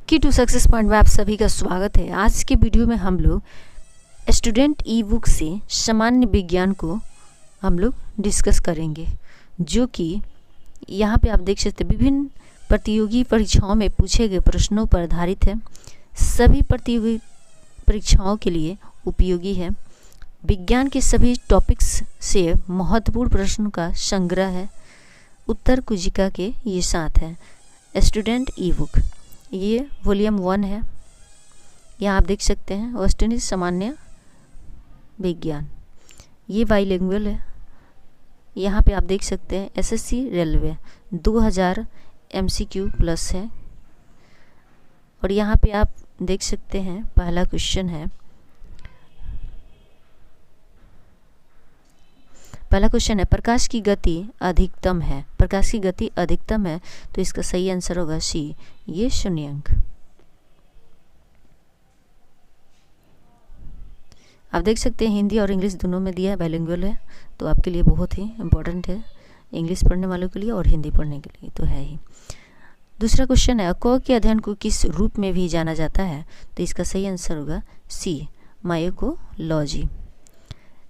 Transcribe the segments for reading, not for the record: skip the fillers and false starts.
की to success point में आप सभी का स्वागत है। आज के वीडियो में हम लोग स्टूडेंट ई बुक से सामान्य विज्ञान को हम लोग डिस्कस करेंगे, जो कि यहाँ पे आप देख सकते हैं विभिन्न प्रतियोगी परीक्षाओं में पूछे गए प्रश्नों पर आधारित है। सभी प्रतियोगी परीक्षाओं के लिए उपयोगी है। विज्ञान के सभी टॉपिक्स से महत्वपूर्ण प्रश्नों का संग्रह है। उत्तर कुजिका के ये साथ है। स्टूडेंट ई बुक ये वॉल्यूम 1 है। यहाँ आप देख सकते हैं वेस्ट इंडीज सामान्य विज्ञान, ये बाईलिंगुअल है। यहाँ पे आप देख सकते हैं एसएससी रेलवे 2000 MCQ प्लस है। और यहाँ पे आप देख सकते हैं पहला क्वेश्चन है। पहला क्वेश्चन है प्रकाश की गति अधिकतम है। प्रकाश की गति अधिकतम है तो इसका सही आंसर होगा सी, ये 0 अंक। आप देख सकते हैं हिंदी और इंग्लिश दोनों में दिया है, बाइलिंगुअल है, तो आपके लिए बहुत ही इम्पोर्टेंट है, इंग्लिश पढ़ने वालों के लिए और हिंदी पढ़ने के लिए तो है ही। दूसरा क्वेश्चन है क के अध्ययन को किस रूप में भी जाना जाता है, तो इसका सही आंसर होगा सी, मायोकोलॉजी।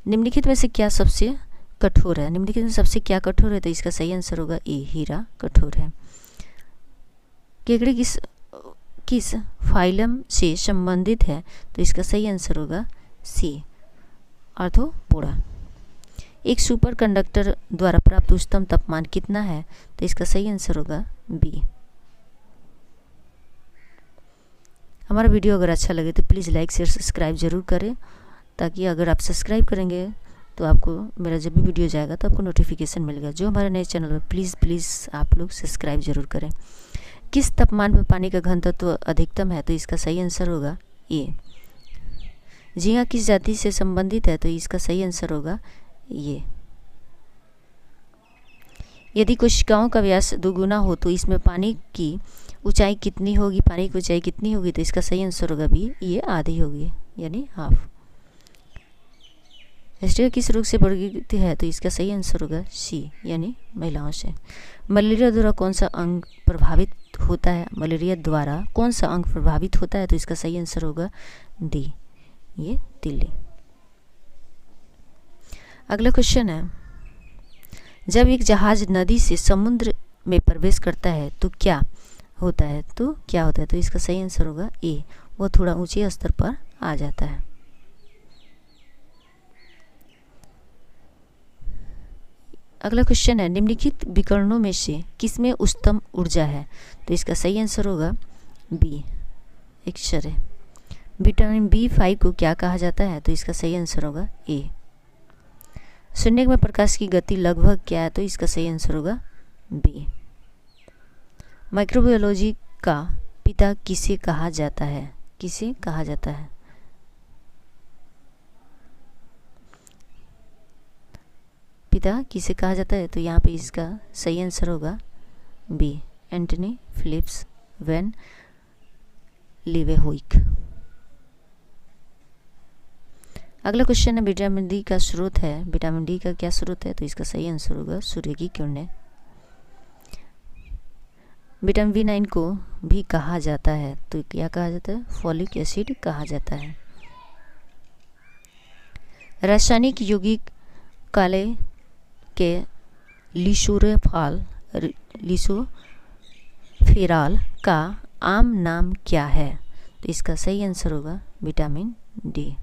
निम्नलिखित में से क्या सबसे कठोर है? निम्नलिखित में सबसे क्या कठोर है, तो इसका सही आंसर होगा ए, हीरा कठोर है। केकड़े किस फाइलम से संबंधित है, तो इसका सही आंसर होगा सी, आर्थ्रोपोडा। एक सुपर कंडक्टर द्वारा प्राप्त उच्चतम तापमान कितना है, तो इसका सही आंसर होगा बी। हमारा वीडियो अगर अच्छा लगे तो प्लीज़ लाइक शेयर सब्सक्राइब जरूर करें, ताकि अगर आप सब्सक्राइब करेंगे तो आपको मेरा जब भी वीडियो जाएगा तो आपको नोटिफिकेशन मिलेगा। जो हमारे नए चैनल पर प्लीज़ आप लोग सब्सक्राइब जरूर करें। किस तापमान पर पानी का घनत्व अधिकतम है, तो इसका सही आंसर होगा ए। झींगा किस जाति से संबंधित है, तो इसका सही आंसर होगा ये। यदि कोशिकाओं का व्यास दोगुना हो तो इसमें पानी की ऊंचाई कितनी होगी? पानी की ऊंचाई कितनी होगी, तो इसका सही आंसर होगा बी, ये आधी होगी, यानी हाफ। हिस्ट्री किस रोग से वर्गीकृत है, तो इसका सही आंसर होगा सी, यानी महिलाओं से। मलेरिया द्वारा कौन सा अंग प्रभावित होता है? मलेरिया द्वारा कौन सा अंग प्रभावित होता है, तो इसका सही आंसर होगा डी, ये तिल्ली। अगला क्वेश्चन है जब एक जहाज नदी से समुद्र में प्रवेश करता है तो क्या होता है? तो इसका सही आंसर होगा ए, वो थोड़ा ऊंचे स्तर पर आ जाता है। अगला क्वेश्चन है निम्नलिखित विकर्णों में से किसमें उच्चतम ऊर्जा है, तो इसका सही आंसर होगा बी, एक्स-रे। विटामिन B5 को क्या कहा जाता है, तो इसका सही आंसर होगा ए। शून्य में प्रकाश की गति लगभग क्या है, तो इसका सही आंसर होगा बी। माइक्रोबायोलॉजी का पिता किसे कहा जाता है? किसे कहा जाता है? पिता किसे कहा जाता है, तो यहाँ पे इसका सही आंसर होगा बी, एंटनी फिलिप्स वैन लीवेहोइक। अगला क्वेश्चन है विटामिन डी का स्रोत है। विटामिन डी का क्या स्रोत है, तो इसका सही आंसर होगा सूर्य की किरणें। विटामिन B9 को भी कहा जाता है, तो क्या कहा जाता है? फॉलिक एसिड कहा जाता है। रासायनिक यौगिक काले के लिसोफेराल का आम नाम क्या है, तो इसका सही आंसर होगा विटामिन डी।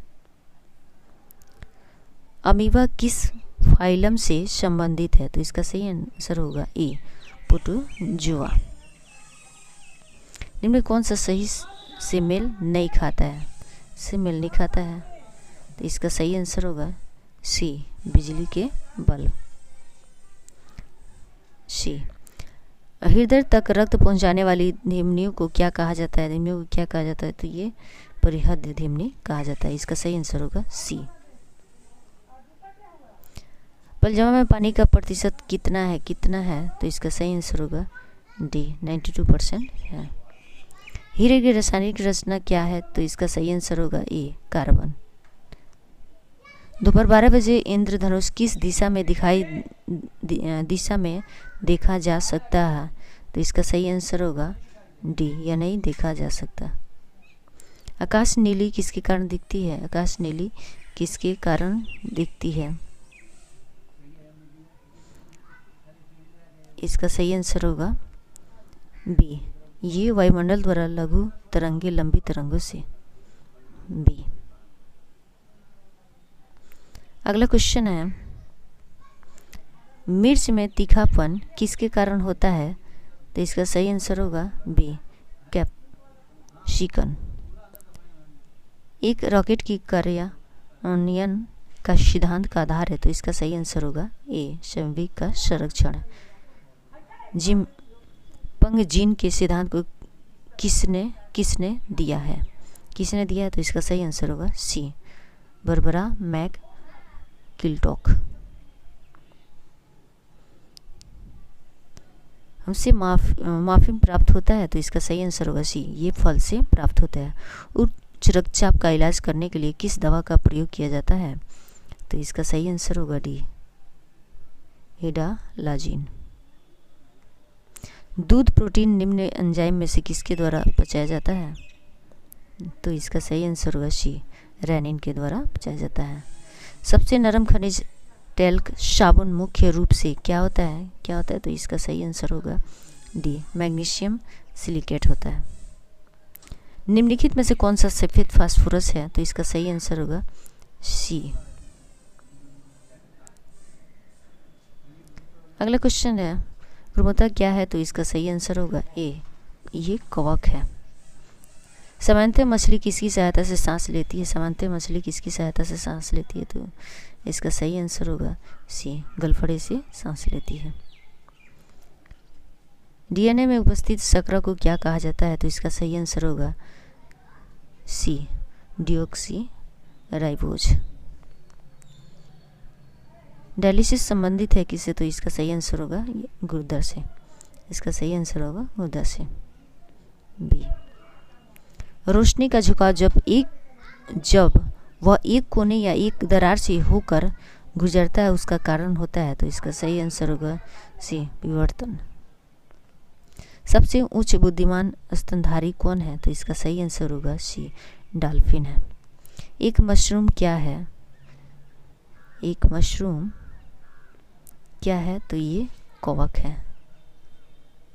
अमीबा किस फाइलम से संबंधित है, तो इसका सही आंसर होगा ए, प्रोटोजोआ। निम्न कौन सा सही से मेल नहीं खाता है? से मेल नहीं खाता है, तो इसका सही आंसर होगा सी, बिजली के बल्ब, सी। हृदय तक रक्त पहुंचाने वाली धमनियों को क्या कहा जाता है? धमनियों को क्या कहा जाता है, तो ये परिहृदय धमनी कहा जाता है। इसका सही आंसर होगा सी। पलजमा में पानी का प्रतिशत कितना है, तो इसका सही आंसर होगा डी, 92% है। हीरे की रासायनिक रचना क्या है, तो इसका सही आंसर होगा ए, कार्बन। दोपहर 12 बजे इंद्रधनुष किस दिशा में देखा जा सकता है, तो इसका सही आंसर होगा डी, या नहीं देखा जा सकता। आकाश नीली किसके कारण दिखती है? आकाश नीली किसके कारण दिखती है? इसका सही आंसर होगा बी, ये वायुमंडल द्वारा लघु तरंगे लंबी तरंगों से। बी। अगला क्वेश्चन है, मिर्च में तीखापन किसके कारण होता है? तो इसका सही आंसर होगा बी, कैप्सिकम। एक रॉकेट की कार्यान्वयन का सिद्धांत का आधार है, तो इसका सही आंसर होगा ए, संवेग का संरक्षण। जिम्पंग जीन के सिद्धांत को किसने दिया है? किसने दिया है? तो इसका सही आंसर होगा सी, बारबरा मैककिलटॉक। हमसे माफी प्राप्त होता है, तो इसका सही आंसर होगा सी, ये फल से प्राप्त होता है। उच्च रक्तचाप का इलाज करने के लिए किस दवा का प्रयोग किया जाता है? तो इसका सही आंसर होगा डी, एडालाजिन। दूध प्रोटीन निम्न एंजाइम में से किसके द्वारा पचाया जाता है? तो इसका सही आंसर होगा सी, रेनिन के द्वारा पचाया जाता है। सबसे नरम खनिज टेल्क साबुन मुख्य रूप से क्या होता है? तो इसका सही आंसर होगा डी, मैग्नीशियम सिलिकेट होता है। निम्नलिखित में से कौन सा सफेद फास्फोरस है? तो इसका सही आंसर होगा सी। अगला क्वेश्चन है, प्रमुखता क्या है? तो इसका सही आंसर होगा ए, ये कवक है। सामान्यतः मछली किसकी सहायता से सांस लेती है? सामान्यतः मछली किसकी सहायता से सांस लेती है? तो इसका सही आंसर होगा सी, गलफड़े से सांस लेती है। डीएनए में उपस्थित शर्करा को क्या कहा जाता है? तो इसका सही आंसर होगा सी, डिऑक्सी राइबोज। डायलिसिस संबंधित है किससे? तो इसका सही आंसर होगा गुर्दा से। इसका सही आंसर होगा गुर्दा से, बी। रोशनी का झुकाव जब वह एक कोने या एक दरार से होकर गुजरता है उसका कारण होता है, तो इसका सही आंसर होगा सी, विवर्तन। सबसे उच्च बुद्धिमान स्तनधारी कौन है? तो इसका सही आंसर होगा सी, डॉल्फिन है। एक मशरूम क्या है? एक मशरूम क्या है? तो ये कवक है,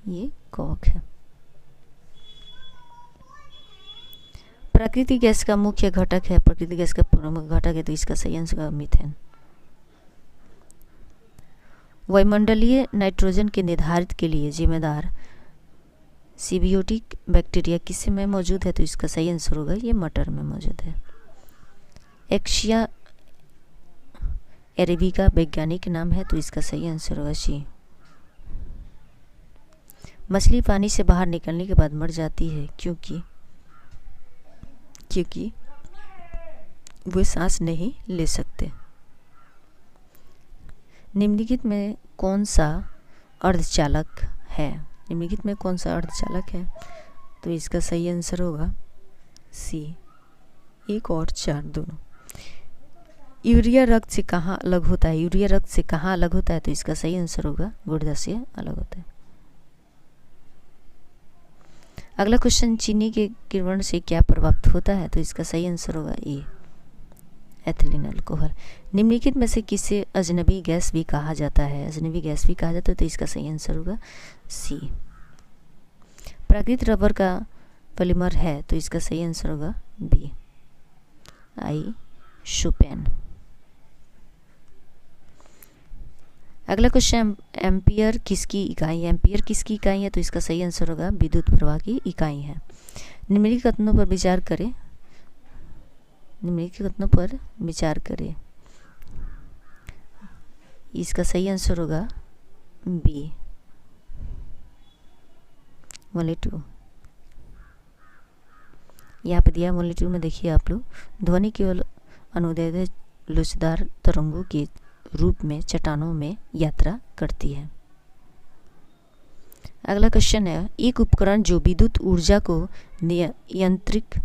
ये कवक है। प्राकृतिक गैस का मुख्य घटक है, प्राकृतिक गैस का प्रमुख घटक है, तो इसका सही आंसर होगा मीथेन। वायुमंडलीय नाइट्रोजन के निर्धारित के लिए जिम्मेदार सिबियोटिक बैक्टीरिया किस में मौजूद है? तो इसका सही आंसर होगा ये मटर में मौजूद है। एक्सिया एरेबिका वैज्ञानिक नाम है, तो इसका सही आंसर होगा सी। मछली पानी से बाहर निकलने के बाद मर जाती है क्योंकि वे सांस नहीं ले सकते। निम्नलिखित में कौन सा अर्धचालक है? निम्नलिखित में कौन सा अर्धचालक है? तो इसका सही आंसर होगा सी, 1 और 4 दोनों। यूरिया रक्त से कहाँ अलग होता है? यूरिया रक्त से कहाँ अलग होता है? तो इसका सही आंसर होगा गुर्दा से अलग होता है। अगला क्वेश्चन, चीनी के किरण से क्या प्रभावित होता है? तो इसका सही आंसर होगा ए, एथिलीन अल्कोहल। निम्नलिखित में से किसे अजनबी गैस भी कहा जाता है? अजनबी गैस भी कहा जाता है, तो इसका सही आंसर होगा सी। प्राकृतिक रबर का पॉलीमर है, तो इसका सही आंसर होगा बी, आइसोपेन। अगला क्वेश्चन, एम्पियर किसकी इकाई है? एम्पियर किसकी इकाई है? तो इसका सही आंसर होगा विद्युत प्रवाह की इकाई है। निम्नलिखित कथनों पर विचार करें, निम्नलिखित कथनों पर विचार करें। इसका सही आंसर होगा बी, मोलेटू। यहाँ पे दिया मोलेटू में देखिए आप लोग, ध्वनि केवल अनुदैर्ध्य लोचदार तरंगों के रूप में चट्टानों में यात्रा करती है। अगला क्वेश्चन है, एक उपकरण जो विद्युत ऊर्जा को यांत्रिक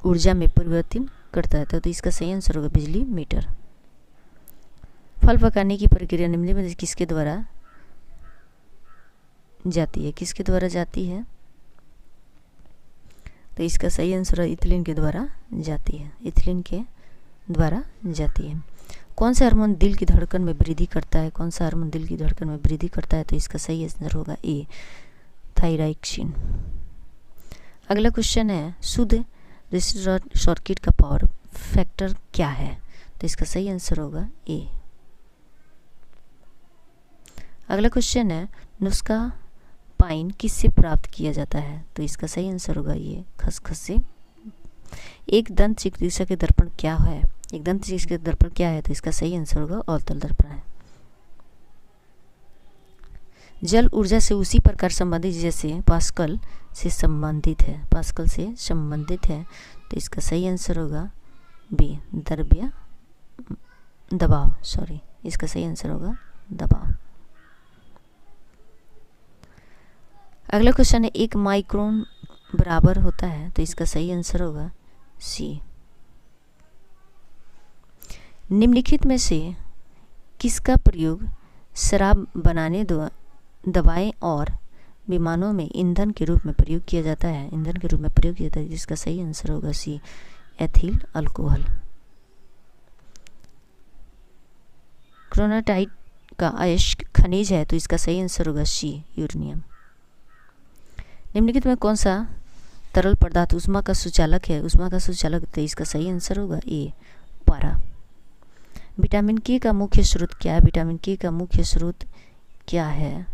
ऊर्जा में परिवर्तित करता है, तो इसका सही आंसर होगा बिजली मीटर। फल पकाने की प्रक्रिया निम्न में किसके द्वारा जाती है? किसके द्वारा जाती है? तो इसका सही आंसर इथिलीन के द्वारा जाती है, इथिलीन के द्वारा जाती है। कौन सा हार्मोन दिल की धड़कन में वृद्धि करता है, कौन सा हार्मोन दिल की धड़कन में वृद्धि करता है, तो इसका सही आंसर होगा ए, थायराइक्सिन। अगला क्वेश्चन है, शुद्ध रेसिस्टर सर्किट का पावर फैक्टर क्या है, तो इसका सही आंसर होगा ए। अगला क्वेश्चन है, नुस्खा पाइन किससे प्राप्त किया जाता है, तो इसका सही आंसर होगा ये, खसखस से। एक दंत चिकित्सक के दर्पण क्या है, एक दंत चिकित्सक के दर्पण क्या है, तो इसका सही आंसर होगा अवतल दर्पण है। जल ऊर्जा से उसी प्रकार संबंधित जैसे पास्कल से संबंधित है, पास्कल से संबंधित है, तो इसका सही आंसर होगा बी, द्रव्य दबाव, सॉरी, इसका सही आंसर होगा दबाव। अगला क्वेश्चन है, एक माइक्रोन बराबर होता है, तो इसका सही आंसर होगा सी। निम्नलिखित में से किसका प्रयोग शराब बनाने, दवाएं और विमानों में ईंधन के रूप में प्रयोग किया जाता है, ईंधन के रूप में प्रयोग किया जाता है, जिसका सही आंसर होगा सी, एथिल अल्कोहल। क्रोनाटाइट का अयस्क खनिज है, तो इसका सही आंसर होगा सी, यूरेनियम। निम्नलिखित में कौन सा तरल पदार्थ ऊष्मा का सुचालक है, ऊष्मा का सुचालक, तो इसका सही आंसर होगा ए, पारा। विटामिन के का मुख्य स्रोत क्या है, विटामिन के का मुख्य स्रोत क्या है,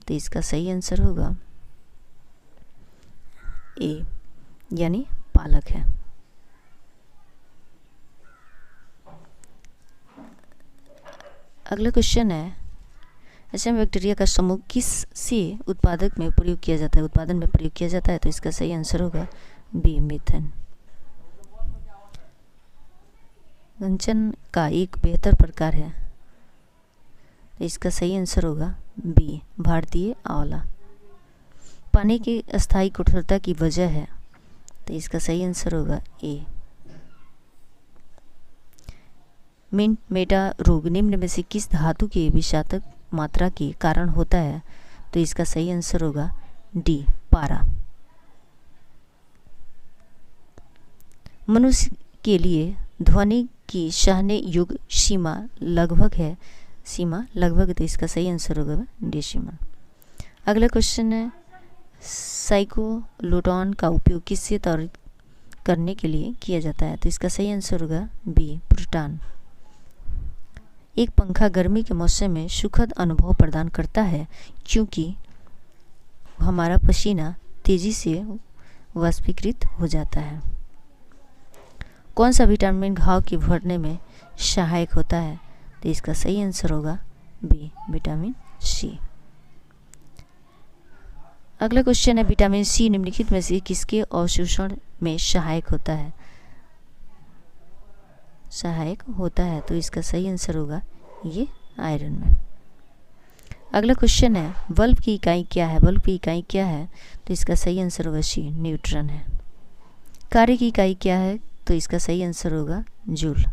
तो इसका सही आंसर होगा ए, यानी पालक है। अगला क्वेश्चन है, एचएम बैक्टीरिया का समूह किस से उत्पादक में प्रयोग किया जाता है, उत्पादन में प्रयोग किया जाता है, तो इसका सही आंसर होगा बी, मीथेन। गंचन का एक बेहतर प्रकार है, तो इसका सही आंसर होगा बी, भारतीय आंवला। पानी की अस्थायी कठोरता की वजह है, तो इसका सही आंसर होगा ए। मिंट मेटा रोग निम्न में से किस धातु के विषाक्त मात्रा के कारण होता है, तो इसका सही आंसर होगा डी, पारा। मनुष्य के लिए ध्वनि की सहने योग्य सीमा लगभग है, सीमा लगभग, तो इसका सही आंसर होगा डेसिमल। अगला क्वेश्चन है, साइक्लोट्रॉन का उपयोग किससे त्वरित करने के लिए किया जाता है, तो इसका सही आंसर होगा बी, प्रोटॉन। एक पंखा गर्मी के मौसम में सुखद अनुभव प्रदान करता है क्योंकि हमारा पसीना तेजी से वाष्पीकृत हो जाता है। कौन सा विटामिन घाव के भरने में सहायक होता है, तो इसका सही आंसर होगा बी, विटामिन सी। अगला क्वेश्चन है, विटामिन सी निम्नलिखित में से किसके अवशोषण में सहायक होता है, सहायक होता है, तो इसका सही आंसर होगा ये, आयरन में। अगला क्वेश्चन है, बल्ब की इकाई क्या है, बल्ब की इकाई क्या है, तो इसका सही आंसर होगा सी, न्यूट्रॉन है। कार्य की इकाई क्या है, तो इसका सही आंसर होगा जूल।